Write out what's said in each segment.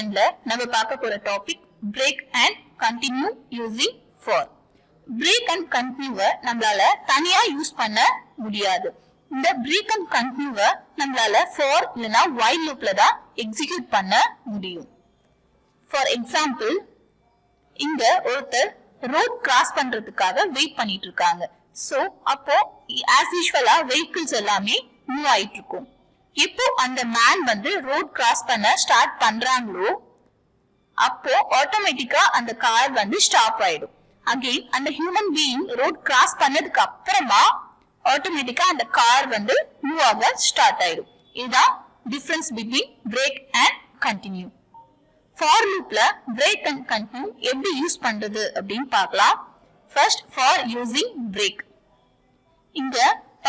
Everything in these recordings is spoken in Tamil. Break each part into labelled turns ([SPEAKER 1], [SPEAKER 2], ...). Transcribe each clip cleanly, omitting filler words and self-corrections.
[SPEAKER 1] செஷன்ல நம்ம பார்க்க போற topic break and continue using for. break and continue நம்மளால தனியா யூஸ் பண்ண முடியாது. இந்த break and continue நம்மளால for இல்லனா while loopல தான் எக்ஸிக்யூட் பண்ண முடியும். For example, இங்க ஒருத்தர் ரோட் கிராஸ் பண்றதுக்காக வெயிட் பண்ணிட்டு இருக்காங்க. சோ அப்போ as usual vehicles எல்லாமே மூவ் ஆயிட்டு இருக்கும். இப்போ அந்த மேன் வந்து ரோட் கிராஸ் பண்ண ஸ்டார்ட் பண்றாங்களோ அப்போ ஆட்டோமேட்டிக்கா அந்த கார் வந்து ஸ்டாப் ஆயிடும். அகைன் அந்த ஹியூமன் பீயிங் ரோட் கிராஸ் பண்ணதுக்கு அப்புறமா ஆட்டோமேட்டிக்கா அந்த கார் வந்து மூவ் ஆக ஸ்டார்ட் ஆயிடும். இதுதான் difference between break and continue. For லூப்ல பிரேக் அண்ட் கண்டினியூ எப்படி யூஸ் பண்றது அப்படின்னு பார்க்கலாம். First for using break. இங்க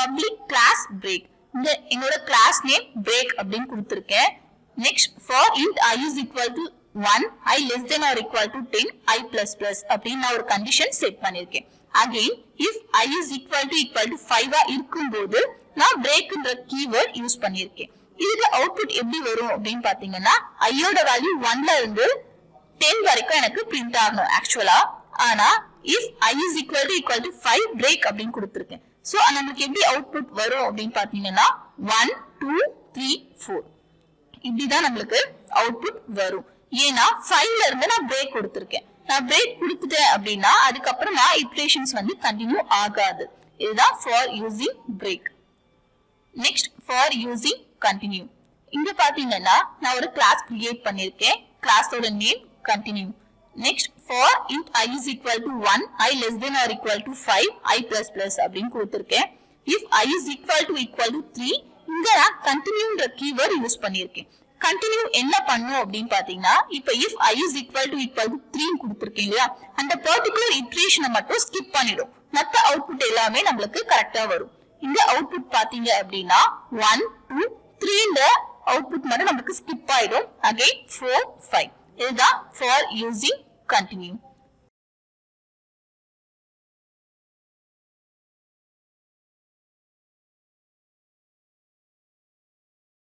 [SPEAKER 1] பப்ளிக் கிளாஸ் பிரேக். இங்க என்னோட கிளாஸ் நேம் பிரேக் அப்படின்னு கொடுத்திருக்கேன். Next for int I is equal to 1, I less than or equal to 10, I plus plus அப்படின்னு நான் ஒரு கண்டிஷன் செட் பண்ணிருக்கேன். Again if I is equal to 5 இருக்கும்போது நான் பிரேக்ன்ற கீவேர்ட் யூஸ் பண்ணிருக்கேன். இதுக்கு அவுட்புட் எப்படி வரும் அப்படின்னு பாத்தீங்கன்னா ஐயோட வேல்யூ 1ல இருந்து 10 வரைக்கும் எனக்கு பிரிண்ட் ஆகணும் ஆக்சுவலா. ஆனா if I is equal to 5 break அப்படின்னு கொடுத்திருக்கேன். சோ நமக்கு எப்படி அவுட்புட் வரும் அப்படின்னு பாத்தீங்கன்னா 1 2 3 4 இப்படிதான் நம்மளுக்கு அவுட்புட் வரும். ஏன்னா 5ல இருந்து நான் பிரேக் கொடுத்திருக்கேன். நான் பிரேக் கொடுத்துட்டேன் அப்படின்னா அதுக்கப்புறமா இட்ரேஷன்ஸ் வந்து கண்டினியூ ஆகாது. இதுதான் for using break. Next for using continue. இங்க பாத்தீங்கன்னா நான் ஒரு கிளாஸ் கிரியேட் பண்ணிருக்கேன். கிளாஸோட name continue. Next for int I is equal to 1, I less than or equal to 5, I plus plus அப்படின்னு கொடுத்திருக்கேன். if I is equal to 3 இங்க நான் கண்டினியூன்ற கீவேர்ட் யூஸ் பண்ணிருக்கேன். கண்டினியூ என்ன பண்ணும் அப்படின்னு பாத்தீங்கன்னா இப்ப if I is equal to 3 கொடுத்திருக்கேன் இல்லையா அந்த பர்டிகுலர் இட்ரேஷனை மட்டும் ஸ்கிப் பண்ணிடும். மத்த அவுட்புட் எல்லாமே நம்மளுக்கு கரெக்டா வரும். இந்த அவுட்புட் பாத்தீங்க அப்படின்னா 1 2 3ன்ற அவுட்புட் மட்டும் நமக்கு ஸ்கிப் ஆயிடும். அகைன் 4 5 இதுதான் ஃபார் யூசிங் கண்டினியூ.